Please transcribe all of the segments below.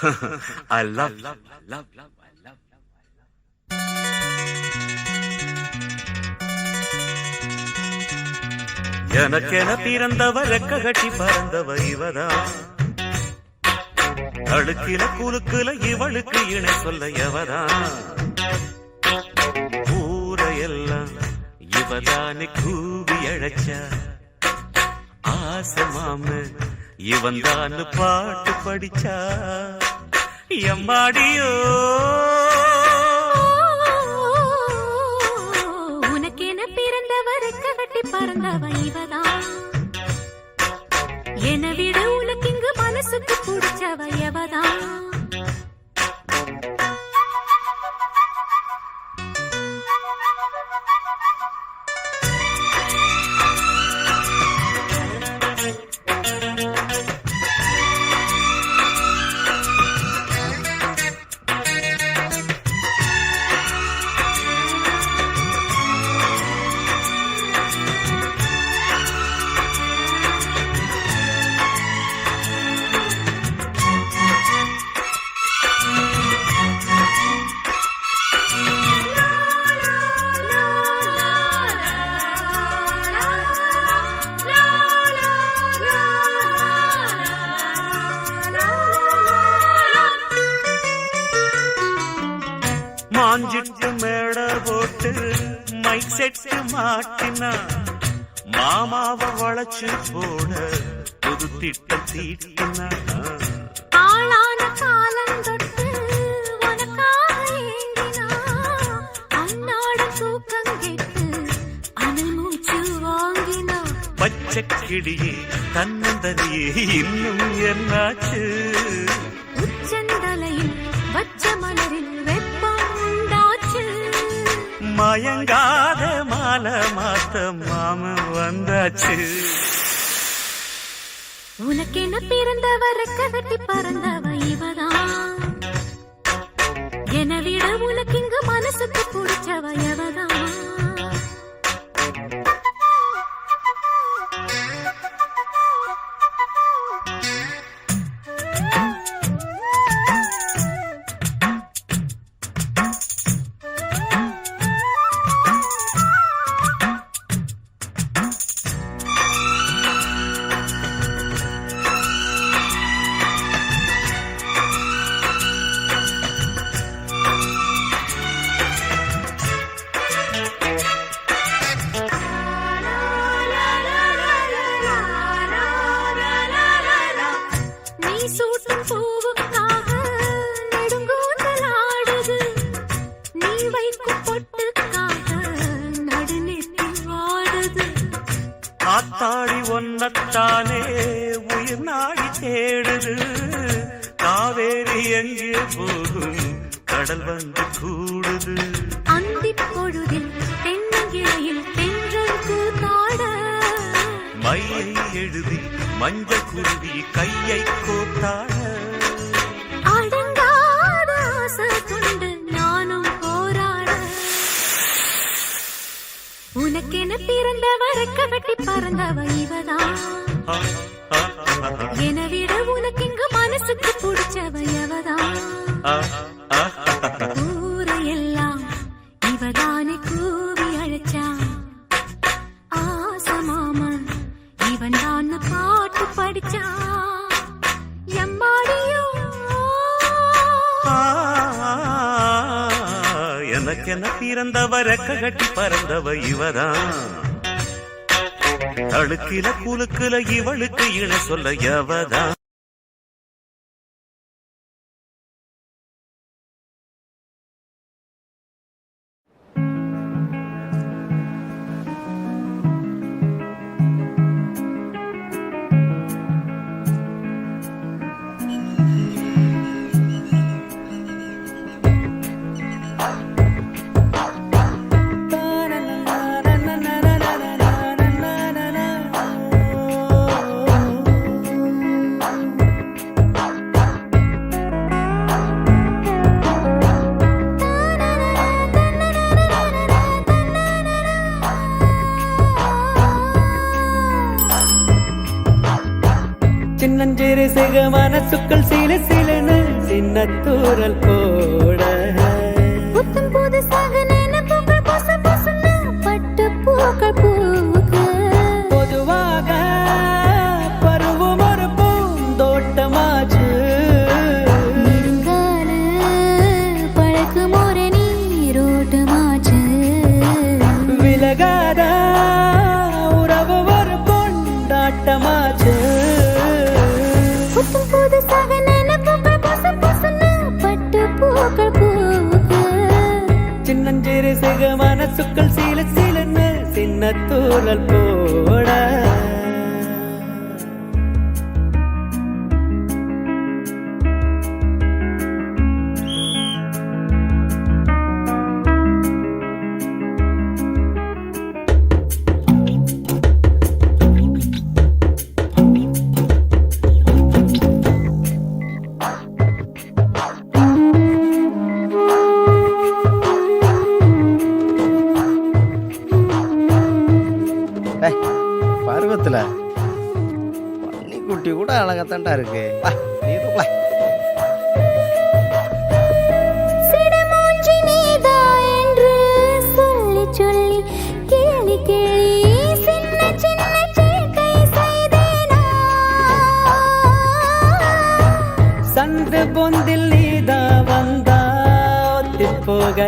I love, love, love, love, I love. எனக்கென பிறந்தவ ரெக்க கட்டி பறந்தவ இவதான். அழுக்கில குலுக்குல இவளுக்கு இணை சொல்ல எவதான். ஊரையெல்லாம் இவதானே கூவி அழைச்சா. ஆசை மாம இவன் தான் பாட்டு படிச்சா. எம்மாடியோ உனக்கென பிறந்தவர் கட்டி பறந்தவ இவதான். என விட உனக்கு இங்கு மனசுக்கு பிடிச்சவ எவதான். மாஞ்சிட்டு மேட போட்டு மைக் செட்டு மாட்டினா. மாமாவை வளைச்சு போட புது திட்டம் தீட்டினா. ஆளான காலம் தொட்டு உனக்காக ஏங்கினா. அன்னாட தூக்கம் கேட்டு அனல் மூச்சு வாங்கினா. பச்சை கிடியே தன்னந்தனியே இன்னும் என்னாச்சு. உச்சந்தலையில் வச்ச மலரில் மயங்காத மாலை மாத்த மாமன் வந்தாச்சு. உனக்கென பிறந்தவரை கட்டி பறந்தவ இவதான். என விட உனக்கு இங்கு மனசுக்கு பிடிச்சவ எவதான். சூட்டும் பூவுக்காக நெடுங்கூந்தலாடுது. நீ வைக்கும் பொட்டுக்காக நடுநெத்தி வாடுது. ஆத்தாடி ஒன்னத்தானே உயிர் நாடி தேடுது. காவேரி எங்கே போகும் கடல் வந்து கூடுது. அந்திப் பொழுதில் தென்னங்கிளையில் தென்றல் கூத்தாட. மையை எழுதி மஞ்ச குருவி கையை கோத்தாட. அடங்காத ஆசை கொண்டு நானும் போராட. உனக்கென பிறந்தவரை கட்டி பறந்தவ இவதான். என விட உனக்கு இங்கு மனசுக்கு பிடிச்சவ எவதான். ஊரையெல்லாம் இவதானே கூவி அழைச்சா. ஆசை மாமன் இவன் தான் பாட்டு படிச்சா. எம்மாடியோ எனக்கென பிறந்தவ ரெக்க கட்டி பறந்தவ இவதான். அழுக்கில குலுக்குல இவளுக்கு இணை சொல்ல எவதான். சின்னஞ்சிறு சிக மனசுக்கள் சில சிலன சின்னத்தூரல் போட புத்தம் புதுசாக நினைப்புகள் பொச பொசன்னு பட்டு பூக்கள் பூக்க பொதுவாக பருவம் ஒரு பூந்தோட்டமாச்சு நெடுங்கால பழக்கம் ஒரு நீரோட்டமாச்சு விலகாத உறவு ஒரு கொண்டாட்டமாச்சு புத்தம் புதுசாக நினைப்புகள் பொச பொசன்னு பட்டு பூக்கள் பூக்க சின்னஞ்சிறு சிக மனசுக்கள் சீல சீலன்னு சின்னத்தூரல் போட பருவத்தில் பன்னிக்குட்டி கூட அழகாத்தாண்டா இருக்கு நீ தூக்கல சிடமூஞ்சி நீதா என்று சொல்லி சொல்லி கேலி கேலி சின்ன சின்ன சேட்டை செய்தேனா சந்து பொந்தில் நீதா வந்தா ஒத்தி போக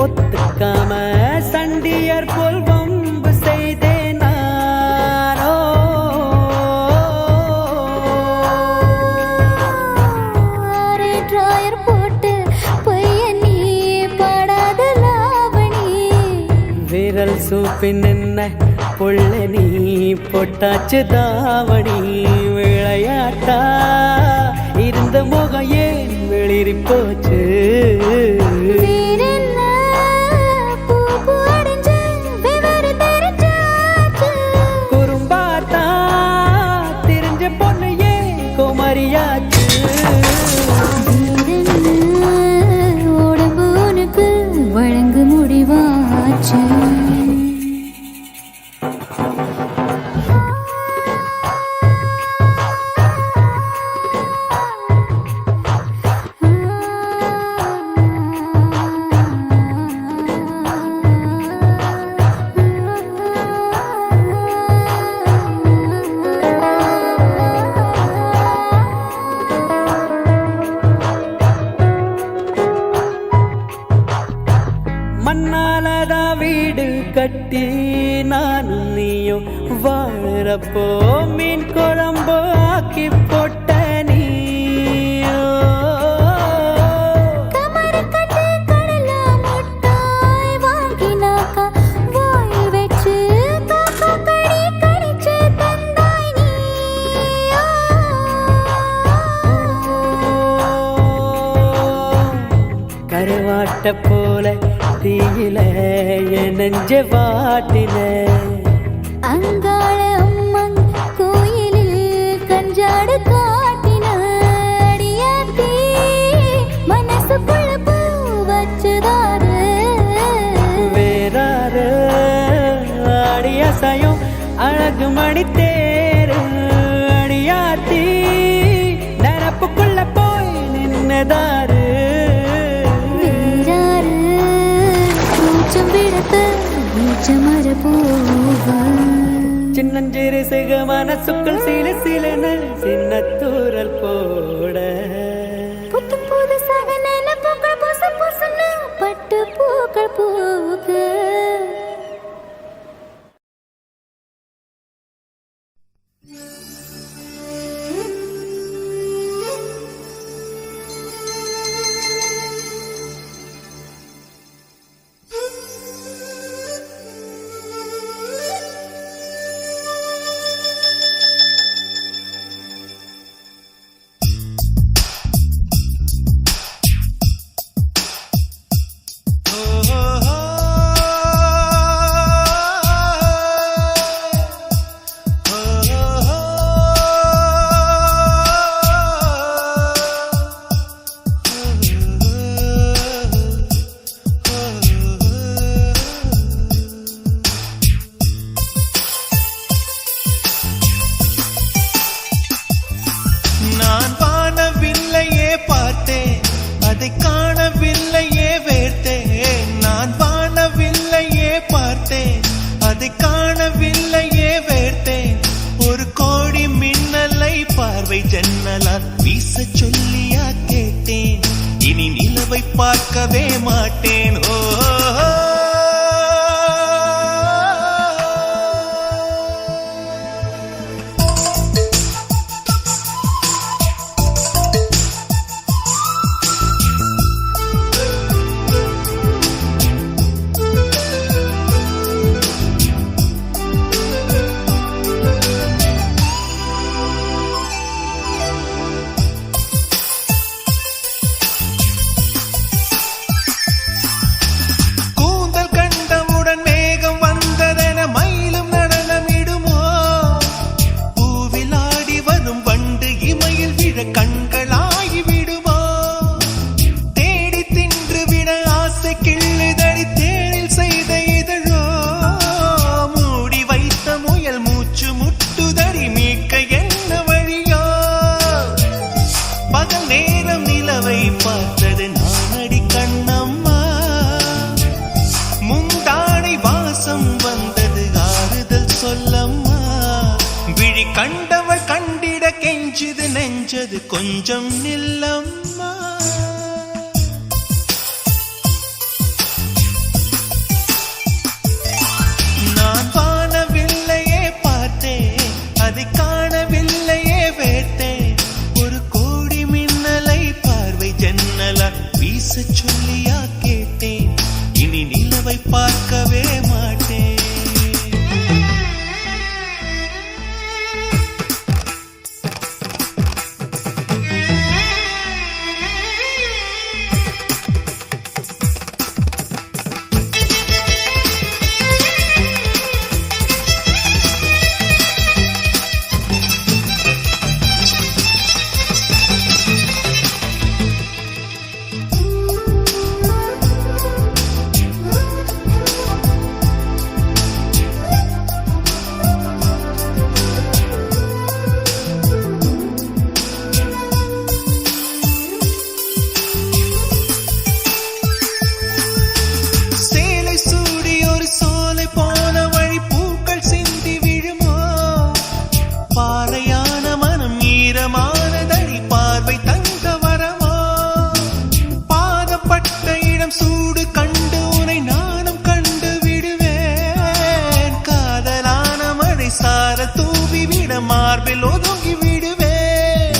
ஒத்துக்காம சண்டியர் போல் வம்பு செய்தே நானோ ஆரே டிராயர் போட்டு பையன் நீ படாத லாவணி விரல் சூப்பி நின்ன புள்ள நீ பொட்டாச்சு தாவணி விளையாட்டா இருந்த முகம் ஏன் வெளிரி போச்சு வேறென்ன பூப்பு அடைஞ்சு விவர தெரிஞ்சாச்சு குறும்பாத்தா தெரிஞ்ச பொண்ணு ஏன் குமரியாச்சு வேறென்ன உடம்பு உனக்கு வழங்கு முடிவாச்சு மண்ணாலதா வீடு கட்டி நானும் நீயும் வாழறப்போ மீன் குழம்பு ஆக்கி போட்ட நீயோ கமர கட்டு கடல முட்டாய் வாங்கினாக்கா வாயில் வச்சு காக்கா கடி கடிச்சு தந்தாய் நீயோ கருவாட்ட போல தீயில என் நெஞ்ச வாட்டின அங்காள அம்மன் கோயிலில் கஞ்சாடு காட்டின அடியாத்தி மனசுக்குள்ள பூ வச்சுதாரு வேறாரு ஆடிய சயம் அழகு மணி தேரு அடியாத்தி நினப்புக்குள்ள போய் நின்னதாரு வீராரு கூச்சம் விடத்த வீச்சமர போவா சின்னஞ்சிறு சிக மனசுக்குள் சீல சீலன சின்னத்தூரல் போட புத்தம் புதுசாக நினைப்புகள் பொச பொசன்னு பட்டு பூக்கள் பூக்க வீச சொல்லியா கேட்டேன், இனி நிலவை பார்க்கவே மாட்டேன். ஓ கண்களாகி விடுமோ, தேடி தின்று விட ஆசை கிள்ளுதடி தேனில் செய்த இதழோ, மூடி வைத்த முயல் மூச்சு முட்டுதடி மீட்க என்ன வழியோ, பகல் நேரம் நிலவை பார்த்தது நானடி கண்ணம்மா, முந்தானை வாசம் வந்தது ஆறுதல் சொல்லம்மா, விழி கண்டவள் கண்டிட கெஞ்சுது நெஞ்சது கொஞ்சம் நில்லம்மா. நான் வானவில்லையே பார்த்தேன், அதை காணவில்லையே வேட்டேன், ஒரு கோடி மின்னலை பார்வை ஜன்னலா வீச சொல்லியா கேட்டேன், இனி நிலவை பார்க்கவே மாட்டேன். மார்பில் ஒதுங்கி விடுவேன்,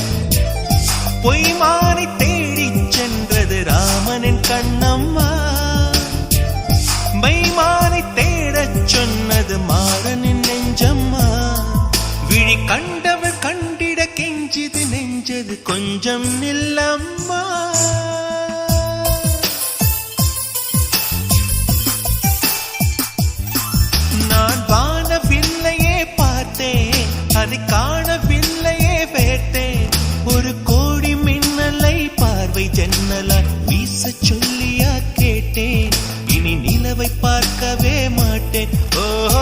பொய்மானை தேடி சென்றது ராமனின் கண்ணம்மா, மைமானை தேடச் சொன்னது மாறனின் நெஞ்சம்மா, விழி கண்டவர் கண்டிட கெஞ்சிது நெஞ்சது கொஞ்சம் நில்லம்மா. நான் வானவில்லையே பார்த்தேன், அதை காணவில்லையே வேட்டேன், ஒரு கோடி மின்னலை பார்வை ஜன்னலா வீச சொல்லியா கேட்டேன், இனி நிலவை பார்க்கவே மாட்டேன். ஓஹோ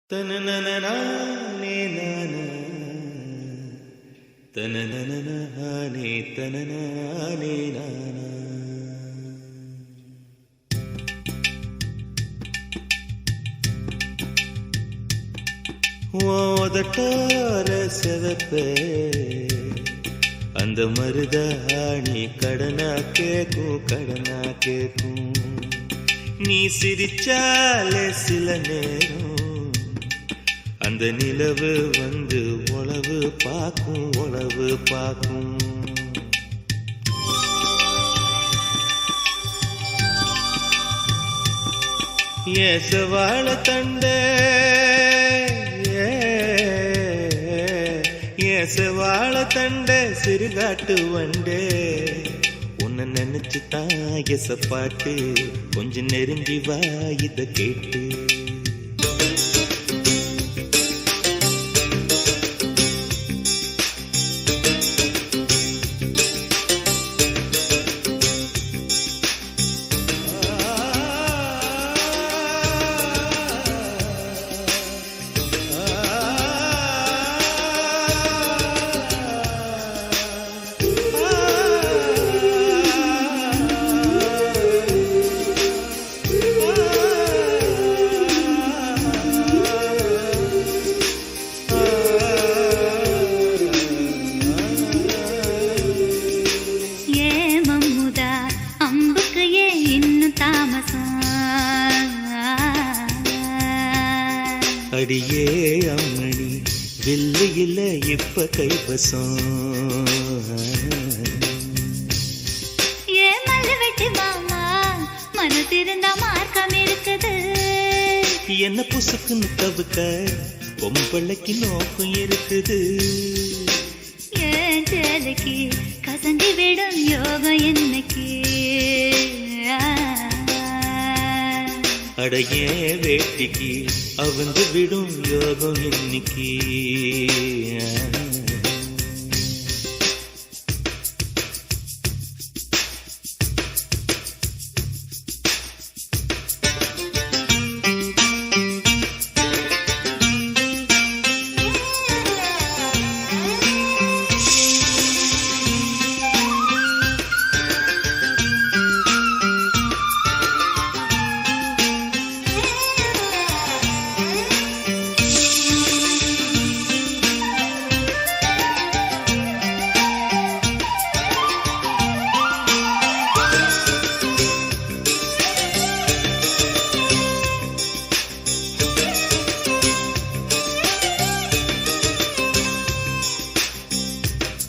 தனனனனானே நானா தனனனனானே தனனானே நானா. ஓதட்டார செவப்பே அந்த மருதாணி கடனா கேக்கும் கடனா கேக்கும், நீ சிரிச்சாலே சில நேரம் அந்த நிலவு வந்து உளவு பார்க்கும் உளவு பார்க்கும். ஏசவாழ தண்டே ஏசவாழ தண்டே சிறுகாட்டு வண்டே, உன்னை நினைச்சு தான் எசப்பாட்டு, கொஞ்சம் நெருங்கி வா இத கேட்டு. அடியே அம்மணி வெள்ளி இல்ல இப்ப கைவசம் ஏ மல்லு வெட்டி மாமா மனசிருந்தா மார்க்கம் இருக்குது என்ன புசுக்குன்னு தவுக்க பொம்பளைக்கு நோக்கம் இருக்குது ஏன் சேலைக்கு கசங்கி விடும் யோகம் என்னைக்கு அடையே வேட்டிக்கு அவங்க விடும் யோகம் இன்னைக்கு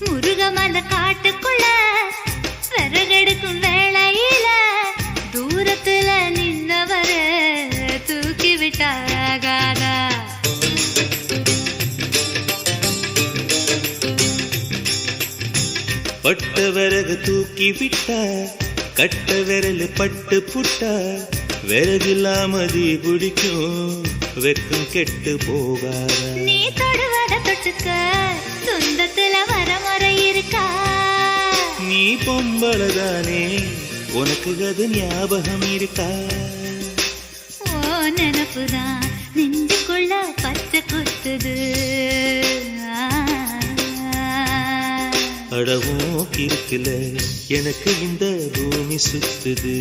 முருகமல காட்டுக்குள்ள விறகெடுக்கும் வேளையில தூரத்துல நின்னவர தூக்கி விட்டாகாதா பட்ட விறகு தூக்கி விட்டா கட்ட விரல் பட்டு புட்டா விறகில்லாமதி பிடிக்கும் வெக்கம் கெட்டு போகாதா நீ தொடுவத தொட்டுக்க சொந்தத்துல வரமுறை இருக்கா நீ பொம்பளதானே உனக்கு அது ஞாபகம் இருக்கா ஓ நினப்புதான் நெஞ்சுக்குள்ள பச்சை குத்துது அடவும் இருக்குல எனக்கு இந்த பூமி சுத்துது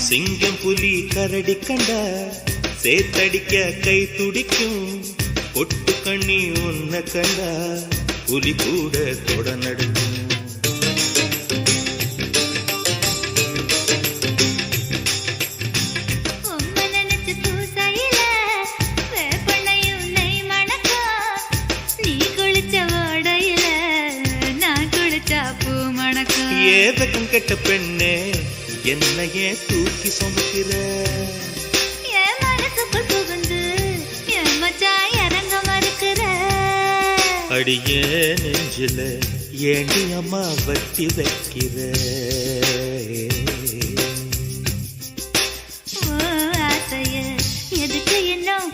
சிங்கம் புலி கரடி கண்டா சேத்தடிக்க கை துடிக்கும் பொட்டு கண்ணி உன்ன கண்டா புலி கூட தொட நடுக்கும் உம்மை நினைச்சு பூசையில வேப்பெண்ணையும் நெய் மணக்கும் நீ குளிச்ச ஓடையில நான் குளிச்சா பூ மணக்கும் ஏதக்கும் கெட்ட பெண்ணே என்னையே தூக்கி சுமக்கிற என் மனசுக்குள் புகுந்து என் மச்சான் இறங்க மறுக்கிற அடிய நெஞ்சில ஏண்டி அம்மா வட்டி வைக்கிற ஓ ஆசைய எதுக்கு இன்னும்